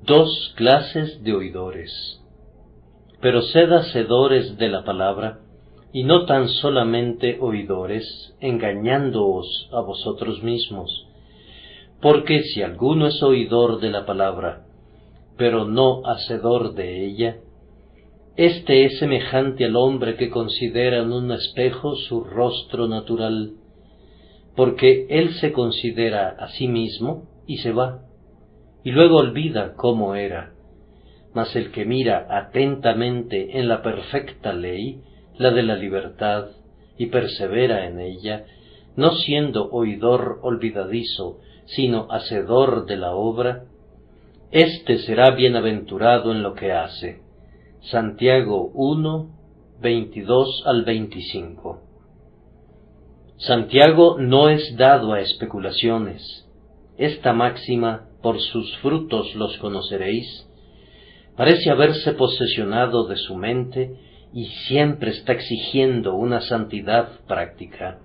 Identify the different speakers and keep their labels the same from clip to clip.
Speaker 1: Dos clases de oidores. Pero sed hacedores de la palabra, y no tan solamente oidores, engañándoos a vosotros mismos. Porque si alguno es oidor de la palabra, pero no hacedor de ella, éste es semejante al hombre que considera en un espejo su rostro natural, porque él se considera a sí mismo y se va, y luego olvida cómo era. Mas el que mira atentamente en la perfecta ley, la de la libertad, y persevera en ella, no siendo oidor olvidadizo, sino hacedor de la obra, éste será bienaventurado en lo que hace. Santiago 1, 22 al 25. Santiago no es dado a especulaciones. Esta máxima, por sus frutos los conoceréis, parece haberse posesionado de su mente y siempre está exigiendo una santidad práctica.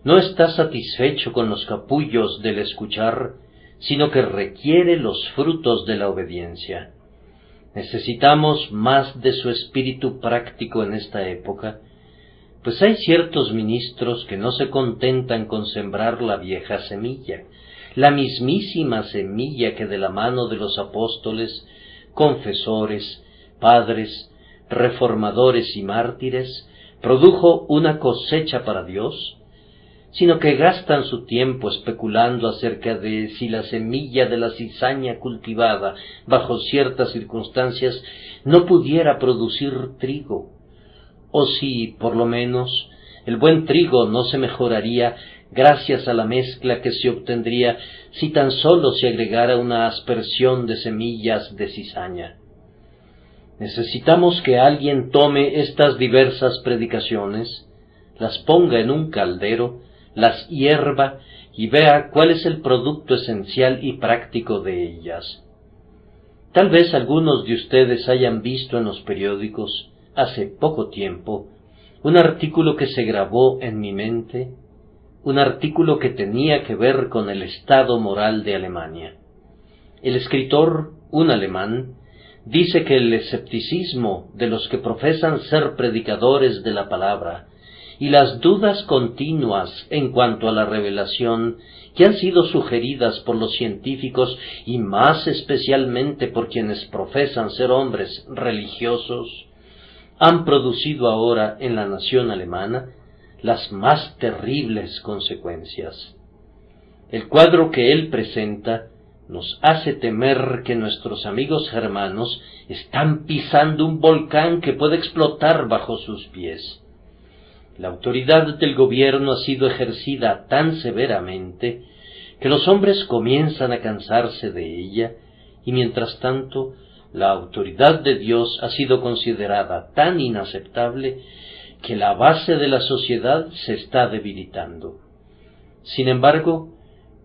Speaker 1: No está satisfecho con los capullos del escuchar, sino que requiere los frutos de la obediencia. Necesitamos más de su espíritu práctico en esta época, pues hay ciertos ministros que no se contentan con sembrar la vieja semilla, la mismísima semilla que de la mano de los apóstoles, confesores, padres, reformadores y mártires produjo una cosecha para Dios, sino que gastan su tiempo especulando acerca de si la semilla de la cizaña cultivada bajo ciertas circunstancias no pudiera producir trigo, o si, por lo menos, el buen trigo no se mejoraría gracias a la mezcla que se obtendría si tan solo se agregara una aspersión de semillas de cizaña. Necesitamos que alguien tome estas diversas predicaciones, las ponga en un caldero, las hierva y vea cuál es el producto esencial y práctico de ellas. Tal vez algunos de ustedes hayan visto en los periódicos, hace poco tiempo, un artículo que se grabó en mi mente, un artículo que tenía que ver con el estado moral de Alemania. El escritor, un alemán, dice que el escepticismo de los que profesan ser predicadores de la palabra y las dudas continuas en cuanto a la revelación que han sido sugeridas por los científicos y más especialmente por quienes profesan ser hombres religiosos, han producido ahora en la nación alemana las más terribles consecuencias. El cuadro que él presenta nos hace temer que nuestros amigos germanos están pisando un volcán que puede explotar bajo sus pies. La autoridad del gobierno ha sido ejercida tan severamente que los hombres comienzan a cansarse de ella, y mientras tanto la autoridad de Dios ha sido considerada tan inaceptable que la base de la sociedad se está debilitando. Sin embargo,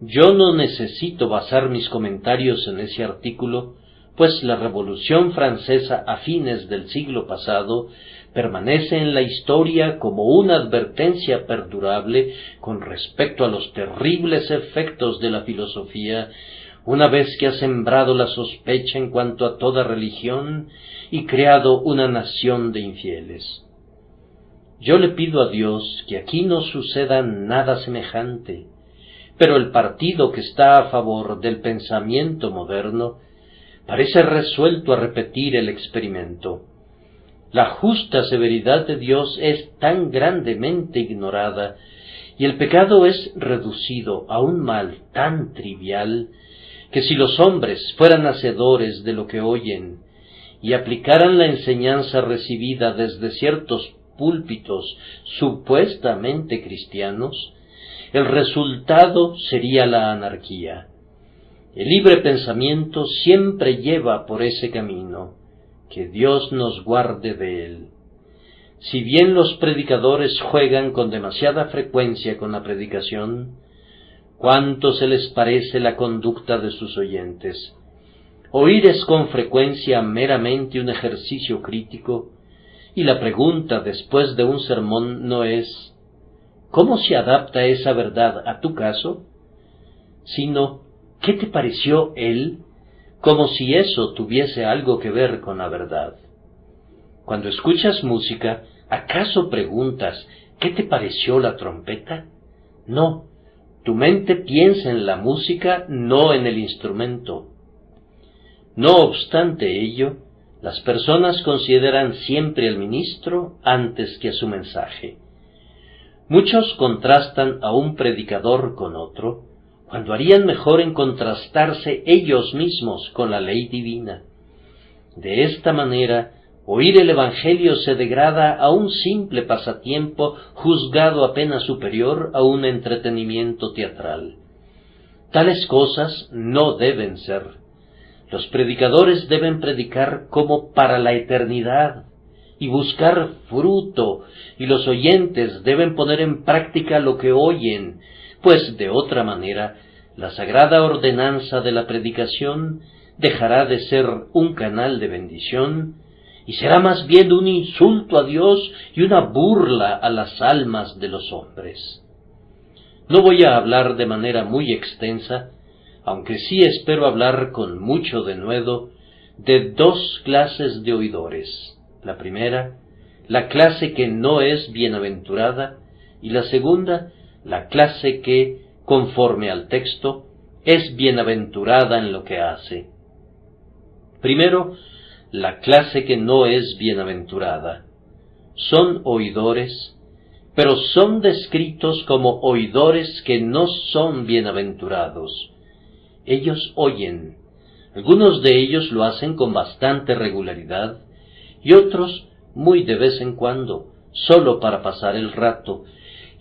Speaker 1: yo no necesito basar mis comentarios en ese artículo, pues la Revolución Francesa a fines del siglo pasado permanece en la historia como una advertencia perdurable con respecto a los terribles efectos de la filosofía, una vez que ha sembrado la sospecha en cuanto a toda religión y creado una nación de infieles. Yo le pido a Dios que aquí no suceda nada semejante, pero el partido que está a favor del pensamiento moderno parece resuelto a repetir el experimento. La justa severidad de Dios es tan grandemente ignorada y el pecado es reducido a un mal tan trivial que si los hombres fueran hacedores de lo que oyen y aplicaran la enseñanza recibida desde ciertos púlpitos supuestamente cristianos, el resultado sería la anarquía. El libre pensamiento siempre lleva por ese camino. Que Dios nos guarde de él. Si bien los predicadores juegan con demasiada frecuencia con la predicación, ¿cuánto se les parece la conducta de sus oyentes? Oír es con frecuencia meramente un ejercicio crítico, y la pregunta después de un sermón no es ¿cómo se adapta esa verdad a tu caso?, sino ¿qué te pareció él? como si eso tuviese algo que ver con la verdad. Cuando escuchas música, ¿acaso preguntas, ¿qué te pareció la trompeta? No, tu mente piensa en la música, no en el instrumento. No obstante ello, las personas consideran siempre al ministro antes que a su mensaje. Muchos contrastan a un predicador con otro, cuando harían mejor en contrastarse ellos mismos con la ley divina. De esta manera, oír el Evangelio se degrada a un simple pasatiempo juzgado apenas superior a un entretenimiento teatral. Tales cosas no deben ser. Los predicadores deben predicar como para la eternidad y buscar fruto, y los oyentes deben poner en práctica lo que oyen, pues de otra manera la sagrada ordenanza de la predicación dejará de ser un canal de bendición y será más bien un insulto a Dios y una burla a las almas de los hombres. No voy a hablar de manera muy extensa, aunque sí espero hablar con mucho denuedo, de dos clases de oidores. La primera, la clase que no es bienaventurada, y la segunda, la clase que, conforme al texto, es bienaventurada en lo que hace. Primero, la clase que no es bienaventurada. Son oidores, pero son descritos como oidores que no son bienaventurados. Ellos oyen. Algunos de ellos lo hacen con bastante regularidad, y otros muy de vez en cuando, solo para pasar el rato,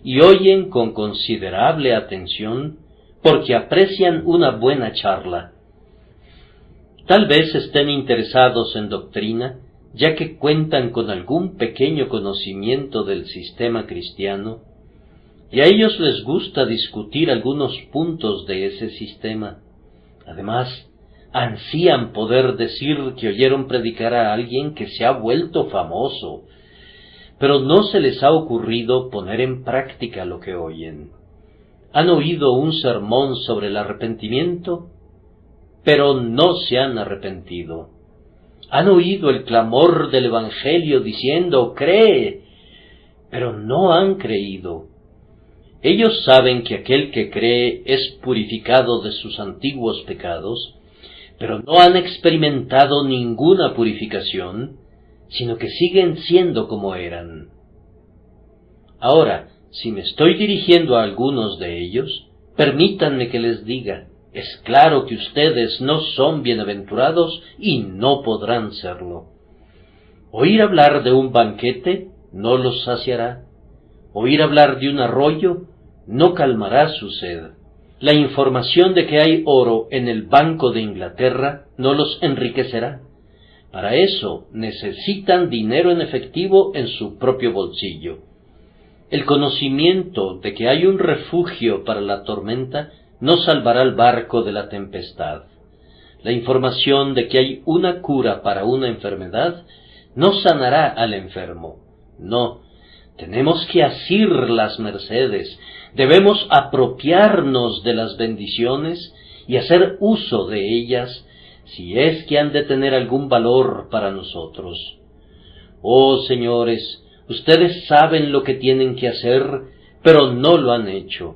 Speaker 1: y oyen con considerable atención, porque aprecian una buena charla. Tal vez estén interesados en doctrina, ya que cuentan con algún pequeño conocimiento del sistema cristiano, y a ellos les gusta discutir algunos puntos de ese sistema. Además, ansían poder decir que oyeron predicar a alguien que se ha vuelto famoso, pero no se les ha ocurrido poner en práctica lo que oyen. Han oído un sermón sobre el arrepentimiento, pero no se han arrepentido. Han oído el clamor del Evangelio diciendo, «cree», pero no han creído. Ellos saben que aquel que cree es purificado de sus antiguos pecados, pero no han experimentado ninguna purificación, sino que siguen siendo como eran. Ahora, si me estoy dirigiendo a algunos de ellos, permítanme que les diga, es claro que ustedes no son bienaventurados y no podrán serlo. Oír hablar de un banquete no los saciará. Oír hablar de un arroyo no calmará su sed. La información de que hay oro en el Banco de Inglaterra no los enriquecerá. Para eso necesitan dinero en efectivo en su propio bolsillo. El conocimiento de que hay un refugio para la tormenta no salvará el barco de la tempestad. La información de que hay una cura para una enfermedad no sanará al enfermo. No, tenemos que asir las mercedes, debemos apropiarnos de las bendiciones y hacer uso de ellas, si es que han de tener algún valor para nosotros. Oh señores, ustedes saben lo que tienen que hacer, pero no lo han hecho.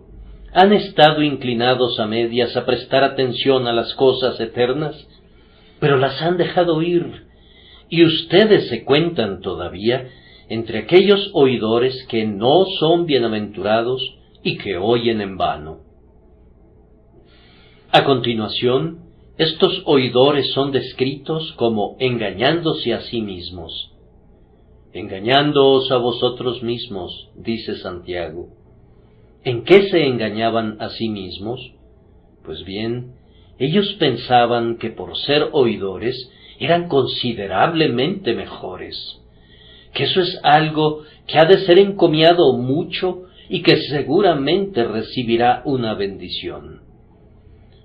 Speaker 1: ¿Han estado inclinados a medias a prestar atención a las cosas eternas? Pero las han dejado ir, y ustedes se cuentan todavía entre aquellos oidores que no son bienaventurados y que oyen en vano. A continuación, estos oidores son descritos como engañándose a sí mismos. Engañándoos a vosotros mismos, dice Santiago. ¿En qué se engañaban a sí mismos? Pues bien, ellos pensaban que por ser oidores eran considerablemente mejores, que eso es algo que ha de ser encomiado mucho y que seguramente recibirá una bendición.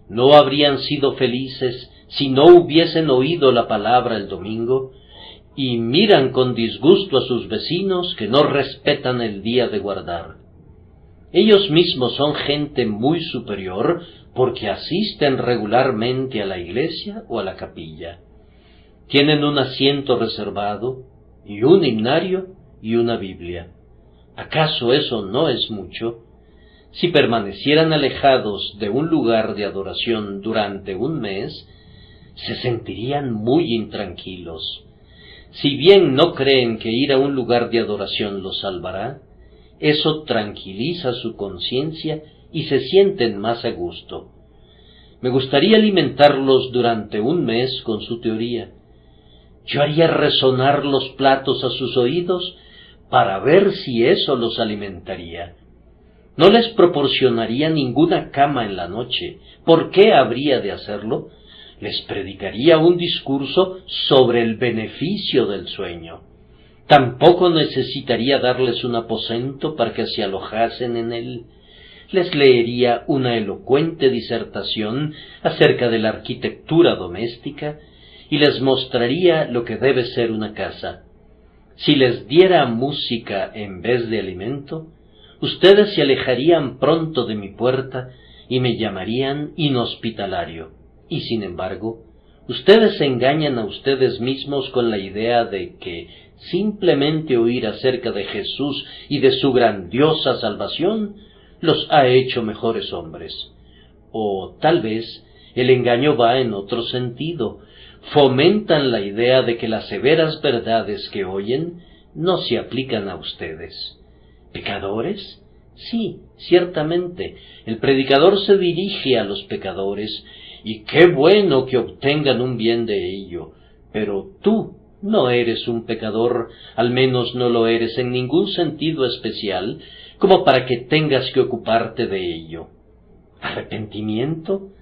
Speaker 1: No habrían sido felices si no hubiesen oído la palabra el domingo, y miran con disgusto a sus vecinos que no respetan el día de guardar. Ellos mismos son gente muy superior porque asisten regularmente a la iglesia o a la capilla. Tienen un asiento reservado, y un himnario y una Biblia. ¿Acaso eso no es mucho? Si permanecieran alejados de un lugar de adoración durante un mes, se sentirían muy intranquilos. Si bien no creen que ir a un lugar de adoración los salvará, eso tranquiliza su conciencia y se sienten más a gusto. Me gustaría alimentarlos durante un mes con su teoría. Yo haría resonar los platos a sus oídos para ver si eso los alimentaría. No les proporcionaría ninguna cama en la noche. ¿Por qué habría de hacerlo? Les predicaría un discurso sobre el beneficio del sueño. Tampoco necesitaría darles un aposento para que se alojasen en él. Les leería una elocuente disertación acerca de la arquitectura doméstica y les mostraría lo que debe ser una casa. Si les diera música en vez de alimento, ustedes se alejarían pronto de mi puerta y me llamarían inhospitalario. Y sin embargo, ustedes se engañan a ustedes mismos con la idea de que simplemente oír acerca de Jesús y de su grandiosa salvación los ha hecho mejores hombres. O tal vez el engaño va en otro sentido. Fomentan la idea de que las severas verdades que oyen no se aplican a ustedes. ¿Pecadores? Sí, ciertamente, el predicador se dirige a los pecadores, y qué bueno que obtengan un bien de ello, pero tú no eres un pecador, al menos no lo eres en ningún sentido especial, como para que tengas que ocuparte de ello. ¿Arrepentimiento?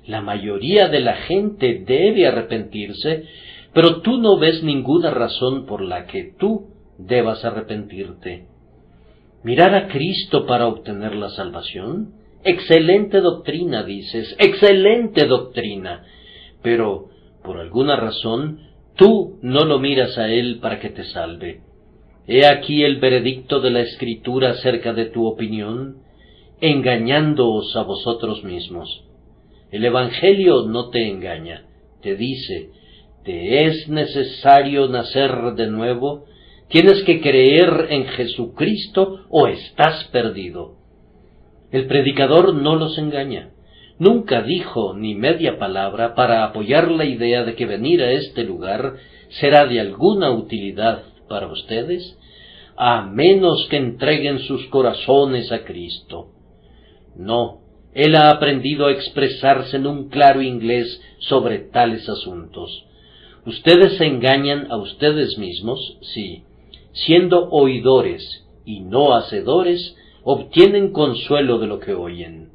Speaker 1: La mayoría de la gente debe arrepentirse, pero tú no ves ninguna razón por la que tú debas arrepentirte. ¿Mirar a Cristo para obtener la salvación? Excelente doctrina, dices, excelente doctrina. Pero, por alguna razón, tú no lo miras a Él para que te salve. He aquí el veredicto de la Escritura acerca de tu opinión, engañándoos a vosotros mismos. El Evangelio no te engaña, te dice, te es necesario nacer de nuevo, tienes que creer en Jesucristo o estás perdido. El predicador no los engaña. Nunca dijo ni media palabra para apoyar la idea de que venir a este lugar será de alguna utilidad para ustedes, a menos que entreguen sus corazones a Cristo. No, él ha aprendido a expresarse en un claro inglés sobre tales asuntos. Ustedes se engañan a ustedes mismos, sí, siendo oidores y no hacedores, obtienen consuelo de lo que oyen.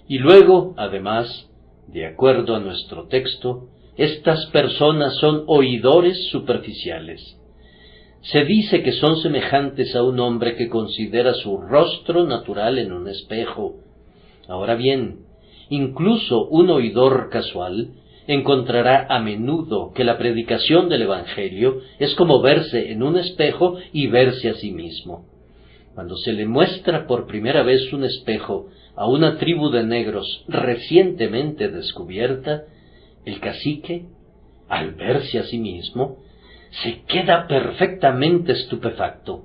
Speaker 1: Y luego, además, de acuerdo a nuestro texto, estas personas son oidores superficiales. Se dice que son semejantes a un hombre que considera su rostro natural en un espejo. Ahora bien, incluso un oidor casual encontrará a menudo que la predicación del Evangelio es como verse en un espejo y verse a sí mismo. Cuando se le muestra por primera vez un espejo a una tribu de negros recientemente descubierta, el cacique, al verse a sí mismo, se queda perfectamente estupefacto.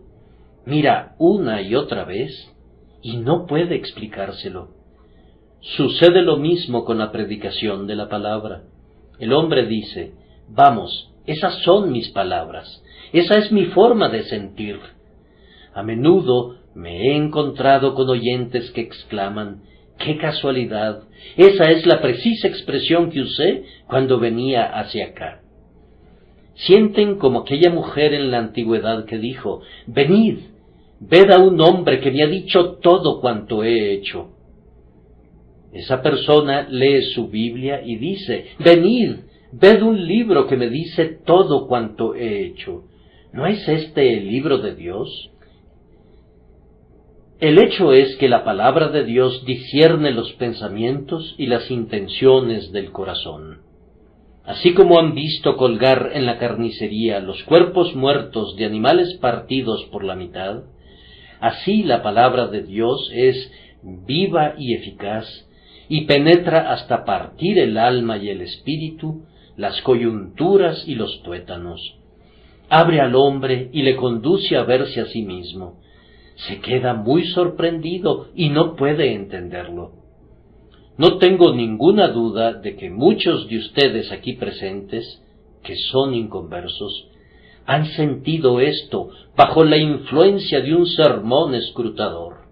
Speaker 1: Mira una y otra vez y no puede explicárselo. Sucede lo mismo con la predicación de la palabra. El hombre dice, vamos, esas son mis palabras, esa es mi forma de sentir. A menudo me he encontrado con oyentes que exclaman, ¡qué casualidad! Esa es la precisa expresión que usé cuando venía hacia acá. Sienten como aquella mujer en la antigüedad que dijo, venid, ved a un hombre que me ha dicho todo cuanto he hecho. Esa persona lee su Biblia y dice, venid, ved un libro que me dice todo cuanto he hecho. ¿No es este el libro de Dios? El hecho es que la palabra de Dios discierne los pensamientos y las intenciones del corazón. Así como han visto colgar en la carnicería los cuerpos muertos de animales partidos por la mitad, así la palabra de Dios es viva y eficaz, y penetra hasta partir el alma y el espíritu, las coyunturas y los tuétanos. Abre al hombre y le conduce a verse a sí mismo. Se queda muy sorprendido y no puede entenderlo. No tengo ninguna duda de que muchos de ustedes aquí presentes, que son inconversos, han sentido esto bajo la influencia de un sermón escrutador.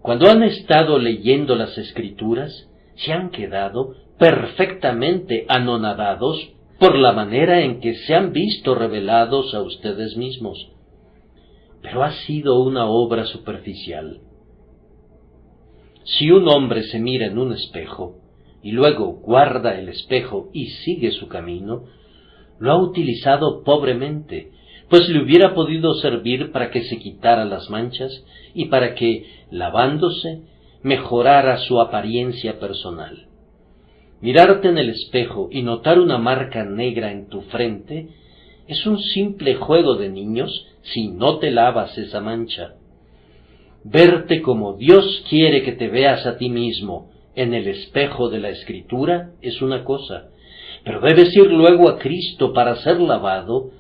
Speaker 1: Cuando han estado leyendo las Escrituras, se han quedado perfectamente anonadados por la manera en que se han visto revelados a ustedes mismos. Pero ha sido una obra superficial. Si un hombre se mira en un espejo, y luego guarda el espejo y sigue su camino, lo ha utilizado pobremente, pues le hubiera podido servir para que se quitara las manchas y para que, lavándose, mejorara su apariencia personal. Mirarte en el espejo y notar una marca negra en tu frente es un simple juego de niños si no te lavas esa mancha. Verte como Dios quiere que te veas a ti mismo en el espejo de la Escritura es una cosa, pero debes ir luego a Cristo para ser lavado,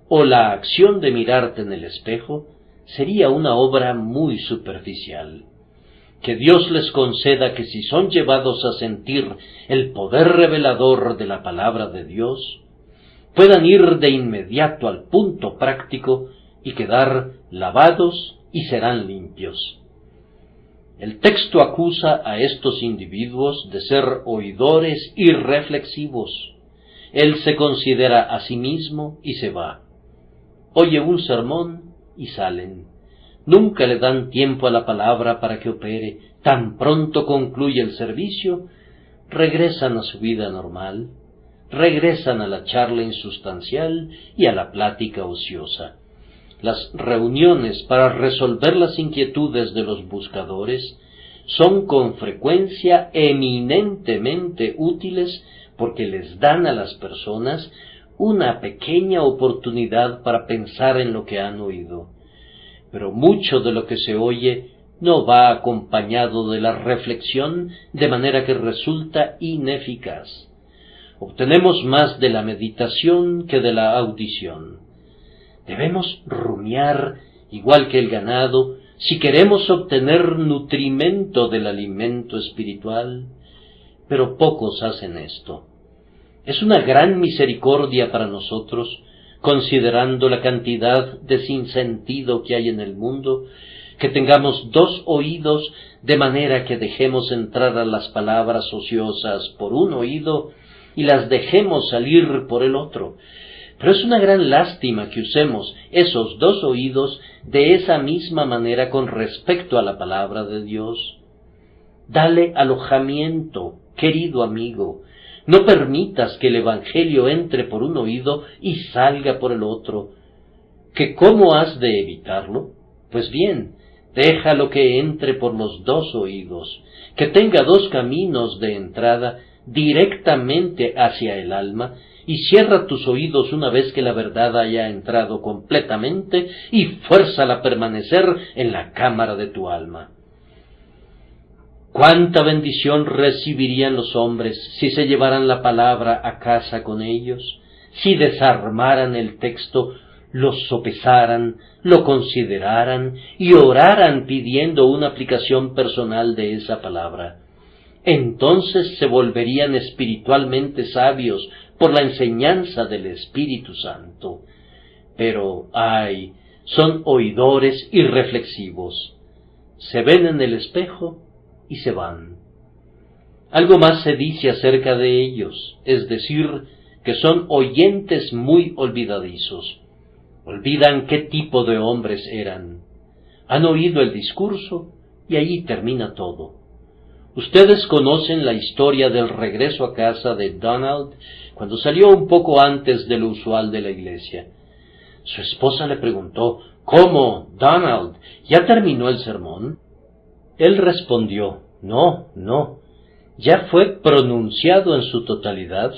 Speaker 1: o la acción de mirarte en el espejo sería una obra muy superficial. Que Dios les conceda que si son llevados a sentir el poder revelador de la palabra de Dios, puedan ir de inmediato al punto práctico y quedar lavados y serán limpios. El texto acusa a estos individuos de ser oidores irreflexivos. Él se considera a sí mismo y se va. Oye un sermón y salen. Nunca le dan tiempo a la palabra para que opere. Tan pronto concluye el servicio, regresan a su vida normal, regresan a la charla insustancial y a la plática ociosa. Las reuniones para resolver las inquietudes de los buscadores son con frecuencia eminentemente útiles porque les dan a las personas una pequeña oportunidad para pensar en lo que han oído. Pero mucho de lo que se oye no va acompañado de la reflexión, de manera que resulta ineficaz. Obtenemos más de la meditación que de la audición. Debemos rumiar, igual que el ganado, si queremos obtener nutrimento del alimento espiritual, pero pocos hacen esto. Es una gran misericordia para nosotros, considerando la cantidad de sinsentido que hay en el mundo, que tengamos dos oídos, de manera que dejemos entrar a las palabras ociosas por un oído y las dejemos salir por el otro. Pero es una gran lástima que usemos esos dos oídos de esa misma manera con respecto a la palabra de Dios. Dale alojamiento, querido amigo. No permitas que el Evangelio entre por un oído y salga por el otro. ¿Que cómo has de evitarlo? Pues bien, déjalo que entre por los dos oídos, que tenga dos caminos de entrada directamente hacia el alma, y cierra tus oídos una vez que la verdad haya entrado completamente y fuérzala a permanecer en la cámara de tu alma. ¿Cuánta bendición recibirían los hombres si se llevaran la palabra a casa con ellos, si desarmaran el texto, lo sopesaran, lo consideraran y oraran pidiendo una aplicación personal de esa palabra? Entonces se volverían espiritualmente sabios por la enseñanza del Espíritu Santo. Pero, ¡ay!, son oidores irreflexivos. Se ven en el espejo y se van. Algo más se dice acerca de ellos, es decir, que son oyentes muy olvidadizos. Olvidan qué tipo de hombres eran. Han oído el discurso y allí termina todo. Ustedes conocen la historia del regreso a casa de Donald cuando salió un poco antes de lo usual de la iglesia. Su esposa le preguntó: «¿Cómo, Donald? ¿Ya terminó el sermón?» Él respondió: No, ya fue pronunciado en su totalidad,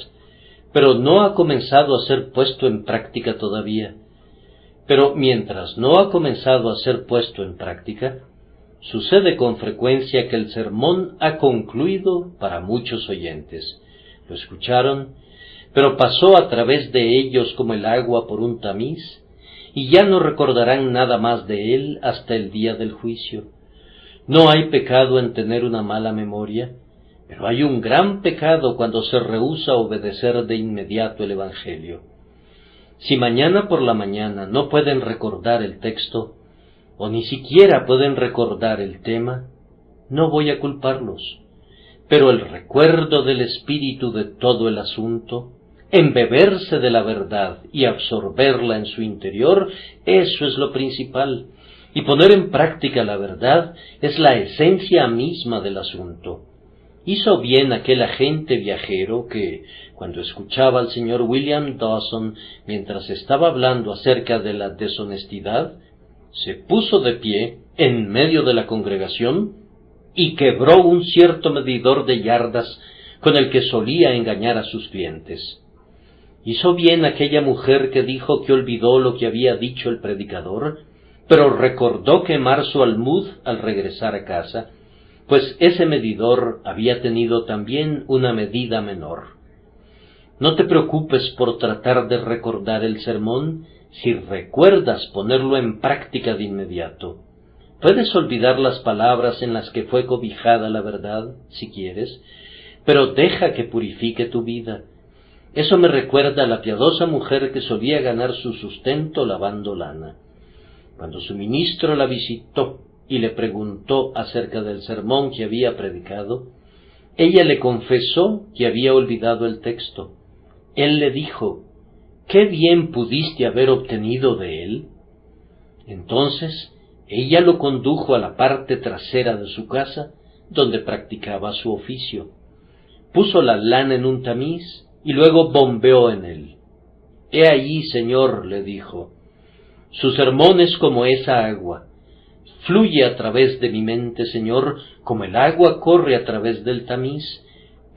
Speaker 1: pero no ha comenzado a ser puesto en práctica todavía. Pero mientras no ha comenzado a ser puesto en práctica, Sucede con frecuencia que el sermón ha concluido para muchos oyentes. Lo escucharon, pero pasó a través de ellos como el agua por un tamiz, y ya no recordarán nada más de él hasta el día del juicio. No hay pecado en tener una mala memoria, pero hay un gran pecado cuando se rehúsa a obedecer de inmediato el Evangelio. Si mañana por la mañana no pueden recordar el texto, o ni siquiera pueden recordar el tema, no voy a culparlos. Pero el recuerdo del espíritu de todo el asunto, embeberse de la verdad y absorberla en su interior, eso es lo principal. Y poner en práctica la verdad es la esencia misma del asunto. Hizo bien aquel agente viajero que, cuando escuchaba al señor William Dawson mientras estaba hablando acerca de la deshonestidad, se puso de pie en medio de la congregación y quebró un cierto medidor de yardas con el que solía engañar a sus clientes. Hizo bien aquella mujer que dijo que olvidó lo que había dicho el predicador, pero recordó quemar su almud al regresar a casa, pues ese medidor había tenido también una medida menor. No te preocupes por tratar de recordar el sermón si recuerdas ponerlo en práctica de inmediato. Puedes olvidar las palabras en las que fue cobijada la verdad, si quieres, pero deja que purifique tu vida. Eso me recuerda a la piadosa mujer que solía ganar su sustento lavando lana. Cuando su ministro la visitó y le preguntó acerca del sermón que había predicado, ella le confesó que había olvidado el texto. Él le dijo: «¿Qué bien pudiste haber obtenido de él?». Entonces ella lo condujo a la parte trasera de su casa, donde practicaba su oficio. Puso la lana en un tamiz y luego bombeó en él. «He allí, Señor», le dijo, «su sermón es como esa agua. Fluye a través de mi mente, Señor, como el agua corre a través del tamiz,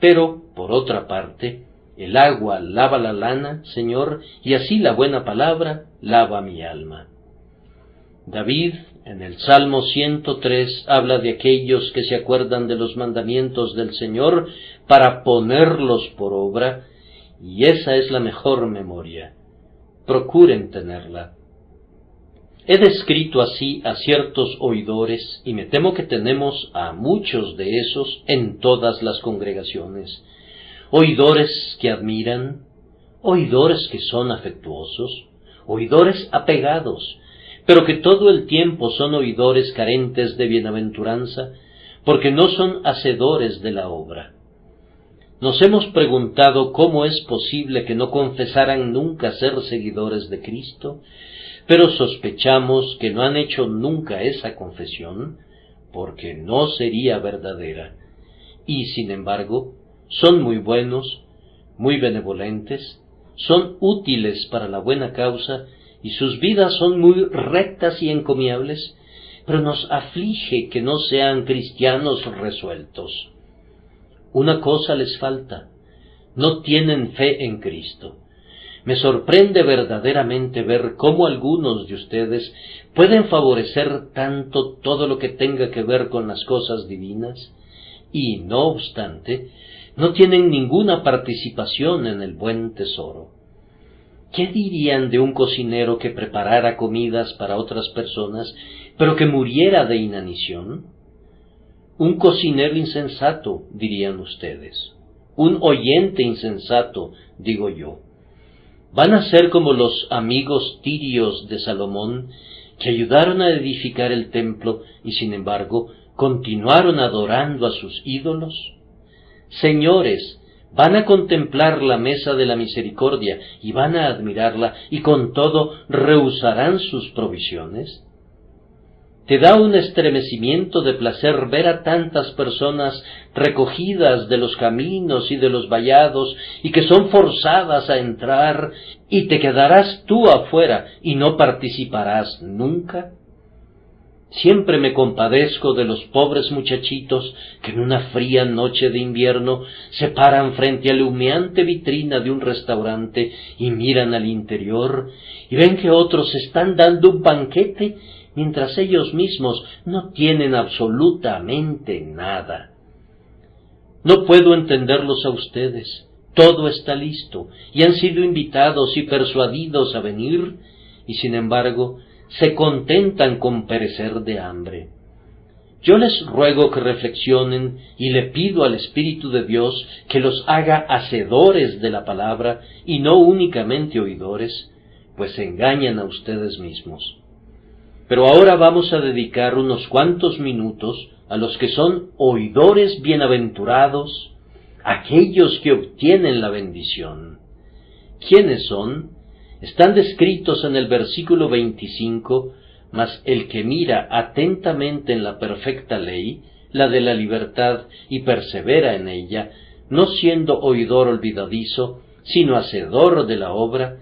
Speaker 1: pero, por otra parte, el agua lava la lana, Señor, y así la buena palabra lava mi alma». David, en el Salmo 103, habla de aquellos que se acuerdan de los mandamientos del Señor para ponerlos por obra, y esa es la mejor memoria. Procuren tenerla. He descrito así a ciertos oidores, y me temo que tenemos a muchos de esos en todas las congregaciones. Oidores que admiran, oidores que son afectuosos, oidores apegados, pero que todo el tiempo son oidores carentes de bienaventuranza, porque no son hacedores de la obra. Nos hemos preguntado cómo es posible que no confesaran nunca ser seguidores de Cristo, pero sospechamos que no han hecho nunca esa confesión, porque no sería verdadera, y sin embargo son muy buenos, muy benevolentes, son útiles para la buena causa, y sus vidas son muy rectas y encomiables, pero nos aflige que no sean cristianos resueltos. Una cosa les falta: no tienen fe en Cristo. Me sorprende verdaderamente ver cómo algunos de ustedes pueden favorecer tanto todo lo que tenga que ver con las cosas divinas, y, no obstante, no tienen ninguna participación en el buen tesoro. ¿Qué dirían de un cocinero que preparara comidas para otras personas, pero que muriera de inanición? Un cocinero insensato, dirían ustedes. Un oyente insensato, digo yo. Van a ser como los amigos tirios de Salomón, que ayudaron a edificar el templo y, sin embargo, continuaron adorando a sus ídolos. Señores, van a contemplar la mesa de la misericordia y van a admirarla, y con todo rehusarán sus provisiones. ¿Te da un estremecimiento de placer ver a tantas personas recogidas de los caminos y de los vallados, y que son forzadas a entrar, y te quedarás tú afuera y no participarás nunca? Siempre me compadezco de los pobres muchachitos que en una fría noche de invierno se paran frente a la humeante vitrina de un restaurante y miran al interior y ven que otros están dando un banquete mientras ellos mismos no tienen absolutamente nada. No puedo entenderlos a ustedes. Todo está listo, y han sido invitados y persuadidos a venir, y sin embargo se contentan con perecer de hambre. Yo les ruego que reflexionen y le pido al Espíritu de Dios que los haga hacedores de la palabra y no únicamente oidores, pues se engañan a ustedes mismos. Pero ahora vamos a dedicar unos cuantos minutos a los que son oidores bienaventurados, aquellos que obtienen la bendición. ¿Quiénes son? Están descritos en el versículo 25, mas el que mira atentamente en la perfecta ley, la de la libertad, y persevera en ella, no siendo oidor olvidadizo, sino hacedor de la obra,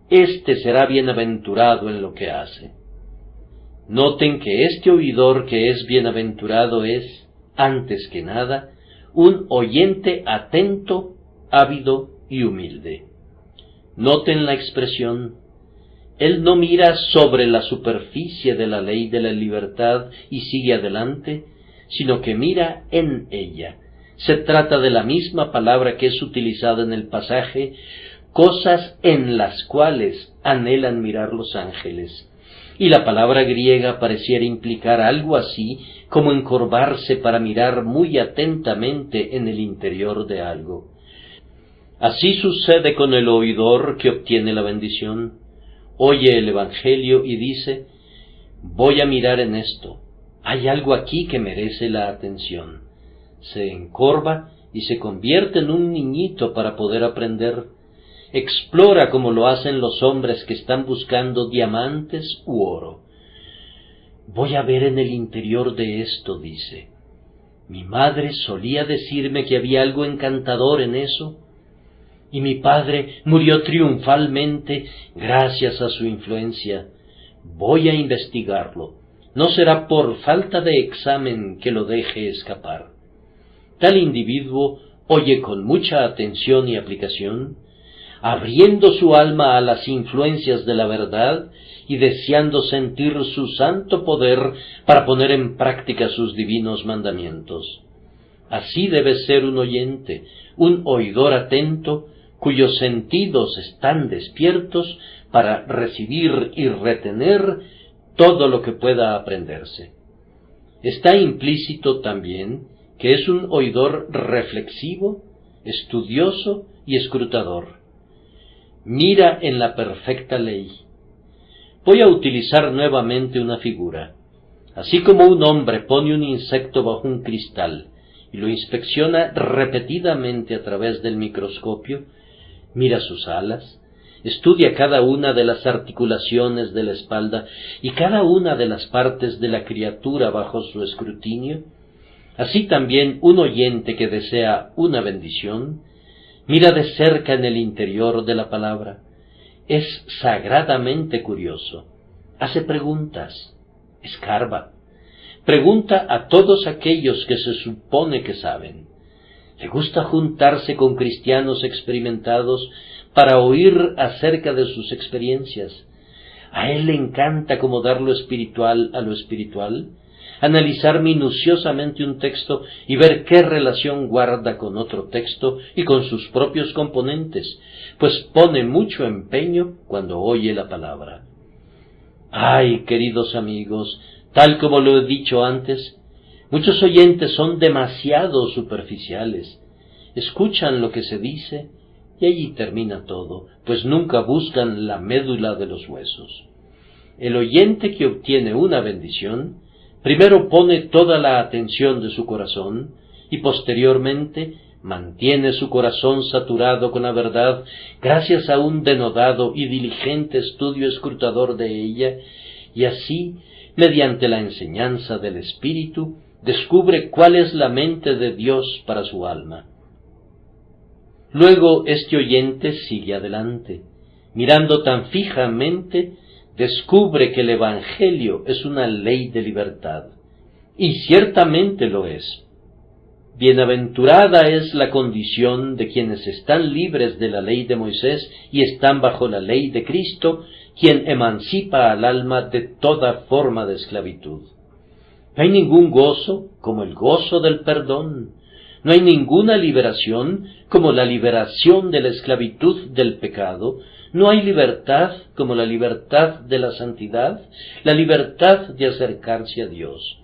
Speaker 1: éste será bienaventurado en lo que hace. Noten que este oidor que es bienaventurado es, antes que nada, un oyente atento, ávido y humilde. Noten la expresión. Él no mira sobre la superficie de la ley de la libertad y sigue adelante, sino que mira en ella. Se trata de la misma palabra que es utilizada en el pasaje, cosas en las cuales anhelan mirar los ángeles. Y la palabra griega pareciera implicar algo así como encorvarse para mirar muy atentamente en el interior de algo. Así sucede con el oidor que obtiene la bendición. Oye el Evangelio y dice, voy a mirar en esto, hay algo aquí que merece la atención. Se encorva y se convierte en un niñito para poder aprender. Explora como lo hacen los hombres que están buscando diamantes u oro. Voy a ver en el interior de esto, dice. Mi madre solía decirme que había algo encantador en eso, y mi padre murió triunfalmente gracias a su influencia. Voy a investigarlo. No será por falta de examen que lo deje escapar. Tal individuo oye con mucha atención y aplicación, abriendo su alma a las influencias de la verdad y deseando sentir su santo poder para poner en práctica sus divinos mandamientos. Así debe ser un oyente, un oidor atento, cuyos sentidos están despiertos para recibir y retener todo lo que pueda aprenderse. Está implícito también que es un oidor reflexivo, estudioso y escrutador. Mira en la perfecta ley. Voy a utilizar nuevamente una figura. Así como un hombre pone un insecto bajo un cristal y lo inspecciona repetidamente a través del microscopio, mira sus alas, estudia cada una de las articulaciones de la espalda y cada una de las partes de la criatura bajo su escrutinio, así también un oyente que desea una bendición, mira de cerca en el interior de la palabra, es sagradamente curioso, hace preguntas, escarba, pregunta a todos aquellos que se supone que saben. Le gusta juntarse con cristianos experimentados para oír acerca de sus experiencias. A él le encanta acomodar lo espiritual a lo espiritual, analizar minuciosamente un texto y ver qué relación guarda con otro texto y con sus propios componentes, pues pone mucho empeño cuando oye la palabra. Ay, queridos amigos, tal como lo he dicho antes, muchos oyentes son demasiado superficiales, escuchan lo que se dice y allí termina todo, pues nunca buscan la médula de los huesos. El oyente que obtiene una bendición, primero pone toda la atención de su corazón y posteriormente mantiene su corazón saturado con la verdad gracias a un denodado y diligente estudio escrutador de ella, y así, mediante la enseñanza del Espíritu, descubre cuál es la mente de Dios para su alma. Luego este oyente sigue adelante, mirando tan fijamente, descubre que el Evangelio es una ley de libertad, y ciertamente lo es. Bienaventurada es la condición de quienes están libres de la ley de Moisés y están bajo la ley de Cristo, quien emancipa al alma de toda forma de esclavitud. No hay ningún gozo como el gozo del perdón. No hay ninguna liberación como la liberación de la esclavitud del pecado. No hay libertad como la libertad de la santidad, la libertad de acercarse a Dios.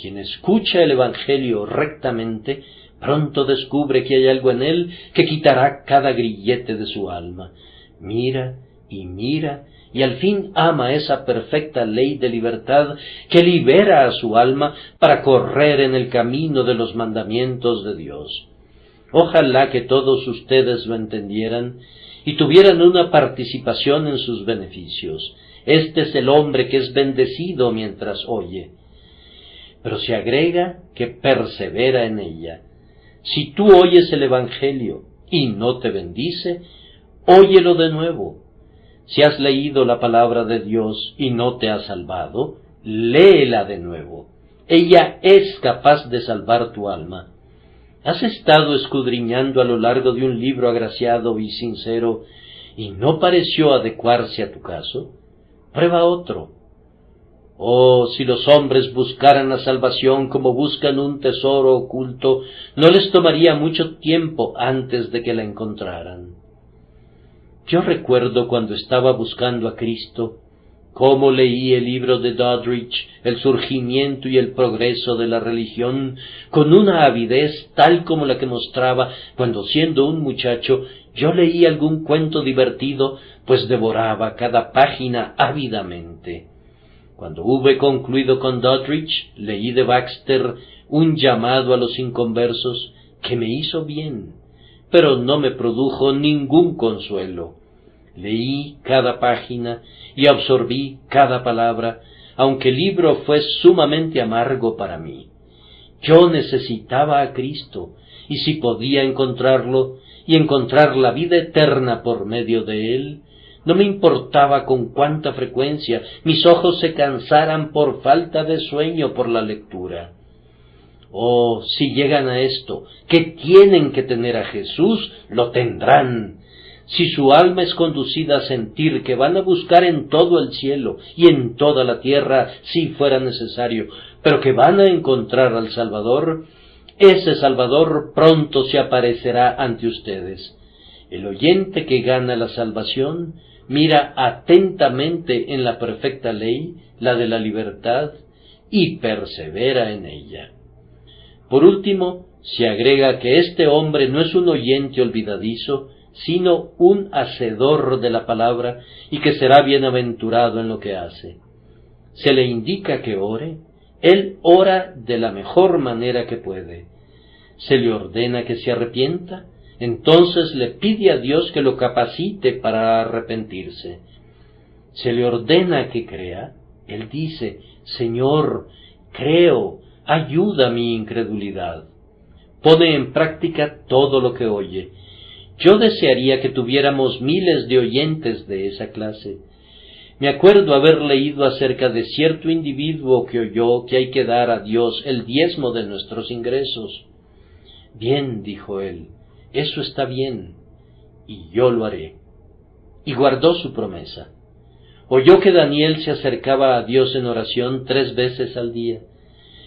Speaker 1: Quien escucha el Evangelio rectamente, pronto descubre que hay algo en él que quitará cada grillete de su alma. Mira y al fin ama esa perfecta ley de libertad que libera a su alma para correr en el camino de los mandamientos de Dios. Ojalá que todos ustedes lo entendieran y tuvieran una participación en sus beneficios. Este es el hombre que es bendecido mientras oye. Pero se agrega que persevera en ella. Si tú oyes el Evangelio y no te bendice, óyelo de nuevo. Si has leído la palabra de Dios y no te ha salvado, léela de nuevo. Ella es capaz de salvar tu alma. ¿Has estado escudriñando a lo largo de un libro agraciado y sincero y no pareció adecuarse a tu caso? Prueba otro. Oh, si los hombres buscaran la salvación como buscan un tesoro oculto, no les tomaría mucho tiempo antes de que la encontraran. Yo recuerdo cuando estaba buscando a Cristo, cómo leí el libro de Doddridge, El surgimiento y el progreso de la religión, con una avidez tal como la que mostraba cuando siendo un muchacho yo leí algún cuento divertido, pues devoraba cada página ávidamente. Cuando hube concluido con Doddridge, leí de Baxter Un llamado a los inconversos, que me hizo bien, pero no me produjo ningún consuelo. Leí cada página y absorbí cada palabra, aunque el libro fue sumamente amargo para mí. Yo necesitaba a Cristo, y si podía encontrarlo, y encontrar la vida eterna por medio de él, no me importaba con cuánta frecuencia mis ojos se cansaran por falta de sueño por la lectura. Oh, si llegan a esto, que tienen que tener a Jesús, lo tendrán. Si su alma es conducida a sentir que van a buscar en todo el cielo y en toda la tierra, si fuera necesario, pero que van a encontrar al Salvador, ese Salvador pronto se aparecerá ante ustedes. El oyente que gana la salvación mira atentamente en la perfecta ley, la de la libertad, y persevera en ella. Por último, se agrega que este hombre no es un oyente olvidadizo, sino un hacedor de la palabra, y que será bienaventurado en lo que hace. Se le indica que ore, él ora de la mejor manera que puede. Se le ordena que se arrepienta, entonces le pide a Dios que lo capacite para arrepentirse. Se le ordena que crea, él dice, Señor, creo, ayuda mi incredulidad. Pone en práctica todo lo que oye. Yo desearía que tuviéramos miles de oyentes de esa clase. Me acuerdo haber leído acerca de cierto individuo que oyó que hay que dar a Dios el diezmo de nuestros ingresos. Bien, dijo él, eso está bien, y yo lo haré. Y guardó su promesa. Oyó que Daniel se acercaba a Dios en oración 3 veces al día.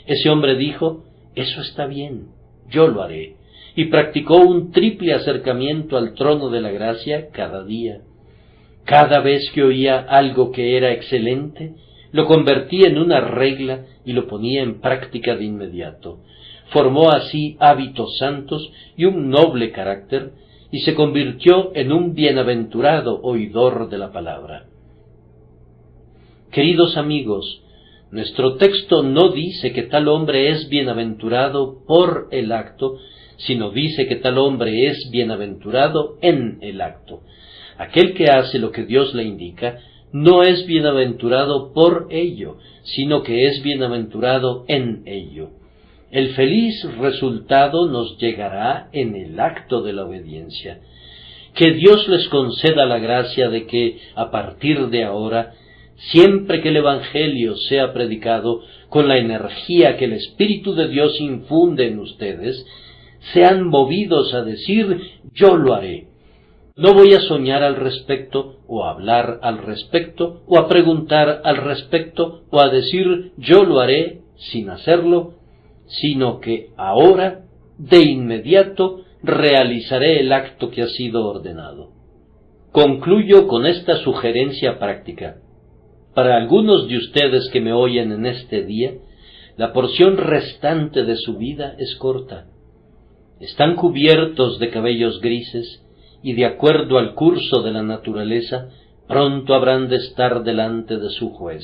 Speaker 1: Ese hombre dijo, eso está bien, yo lo haré, y practicó un triple acercamiento al trono de la gracia cada día. Cada vez que oía algo que era excelente, lo convertía en una regla y lo ponía en práctica de inmediato. Formó así hábitos santos y un noble carácter, y se convirtió en un bienaventurado oidor de la palabra. Queridos amigos, nuestro texto no dice que tal hombre es bienaventurado por el acto, sino dice que tal hombre es bienaventurado en el acto. Aquel que hace lo que Dios le indica no es bienaventurado por ello, sino que es bienaventurado en ello. El feliz resultado nos llegará en el acto de la obediencia. Que Dios les conceda la gracia de que, a partir de ahora, siempre que el Evangelio sea predicado con la energía que el Espíritu de Dios infunde en ustedes, sean movidos a decir, yo lo haré. No voy a soñar al respecto, o a hablar al respecto, o a preguntar al respecto, o a decir yo lo haré sin hacerlo, sino que ahora, de inmediato, realizaré el acto que ha sido ordenado. Concluyo con esta sugerencia práctica. Para algunos de ustedes que me oyen en este día, la porción restante de su vida es corta. Están cubiertos de cabellos grises y, de acuerdo al curso de la naturaleza, pronto habrán de estar delante de su juez.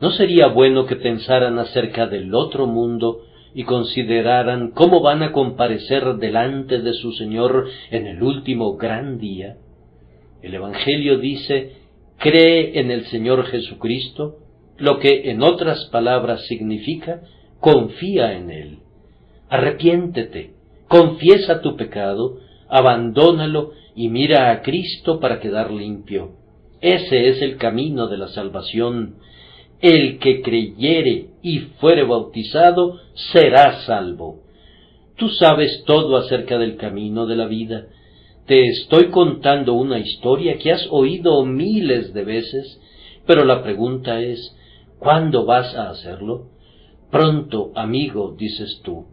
Speaker 1: ¿No sería bueno que pensaran acerca del otro mundo y consideraran cómo van a comparecer delante de su Señor en el último gran día? El Evangelio dice: cree en el Señor Jesucristo, lo que en otras palabras significa: confía en Él. Arrepiéntete, confiesa tu pecado, abandónalo y mira a Cristo para quedar limpio. Ese es el camino de la salvación. El que creyere y fuere bautizado será salvo. Tú sabes todo acerca del camino de la vida. Te estoy contando una historia que has oído miles de veces, pero la pregunta es: ¿cuándo vas a hacerlo? Pronto, amigo, dices tú.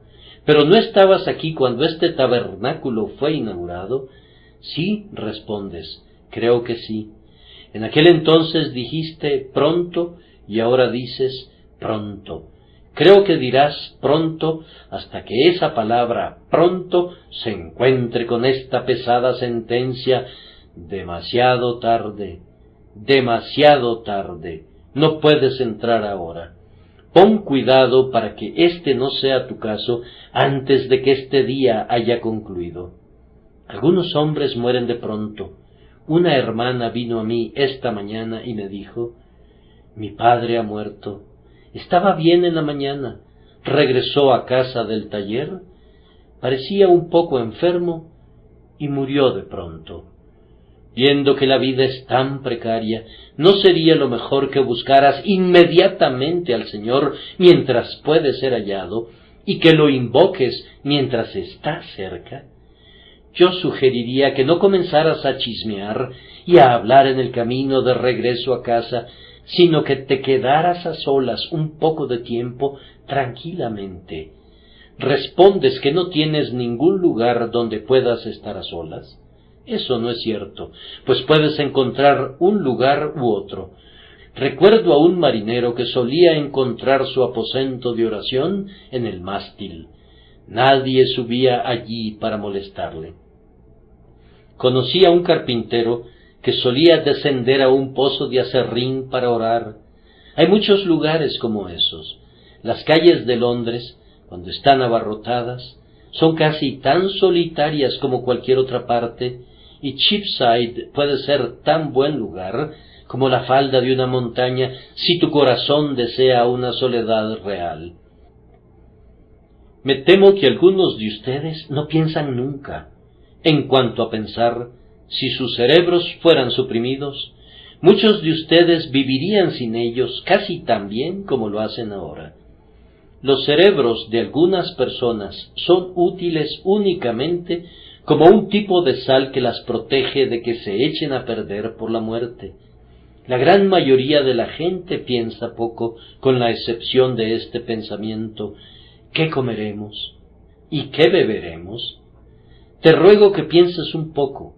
Speaker 1: ¿Pero no estabas aquí cuando este tabernáculo fue inaugurado? Sí, respondes, creo que sí. En aquel entonces dijiste pronto y ahora dices pronto. Creo que dirás pronto hasta que esa palabra pronto se encuentre con esta pesada sentencia: demasiado tarde, demasiado tarde, no puedes entrar ahora. Pon cuidado para que este no sea tu caso antes de que este día haya concluido. Algunos hombres mueren de pronto. Una hermana vino a mí esta mañana y me dijo: mi padre ha muerto. Estaba bien en la mañana. Regresó a casa del taller. Parecía un poco enfermo y murió de pronto. Viendo que la vida es tan precaria, ¿no sería lo mejor que buscaras inmediatamente al Señor mientras puede ser hallado y que lo invoques mientras está cerca? Yo sugeriría que no comenzaras a chismear y a hablar en el camino de regreso a casa, sino que te quedaras a solas un poco de tiempo tranquilamente. ¿Respondes que no tienes ningún lugar donde puedas estar a solas? Eso no es cierto, pues puedes encontrar un lugar u otro. Recuerdo a un marinero que solía encontrar su aposento de oración en el mástil. Nadie subía allí para molestarle. Conocí a un carpintero que solía descender a un pozo de aserrín para orar. Hay muchos lugares como esos. Las calles de Londres, cuando están abarrotadas, son casi tan solitarias como cualquier otra parte, y Cheapside puede ser tan buen lugar como la falda de una montaña si tu corazón desea una soledad real. Me temo que algunos de ustedes no piensan nunca. En cuanto a pensar, si sus cerebros fueran suprimidos, muchos de ustedes vivirían sin ellos casi tan bien como lo hacen ahora. Los cerebros de algunas personas son útiles únicamente como un tipo de sal que las protege de que se echen a perder por la muerte. La gran mayoría de la gente piensa poco, con la excepción de este pensamiento: ¿qué comeremos? ¿Y qué beberemos? Te ruego que pienses un poco.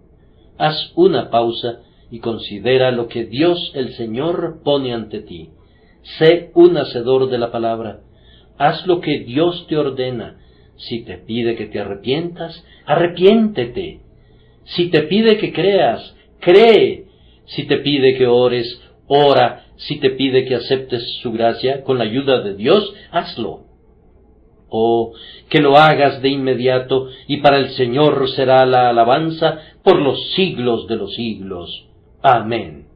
Speaker 1: Haz una pausa y considera lo que Dios el Señor pone ante ti. Sé un hacedor de la palabra. Haz lo que Dios te ordena. Si te pide que te arrepientas, arrepiéntete. Si te pide que creas, cree. Si te pide que ores, ora. Si te pide que aceptes su gracia con la ayuda de Dios, hazlo. Oh, que lo hagas de inmediato, y para el Señor será la alabanza por los siglos de los siglos. Amén.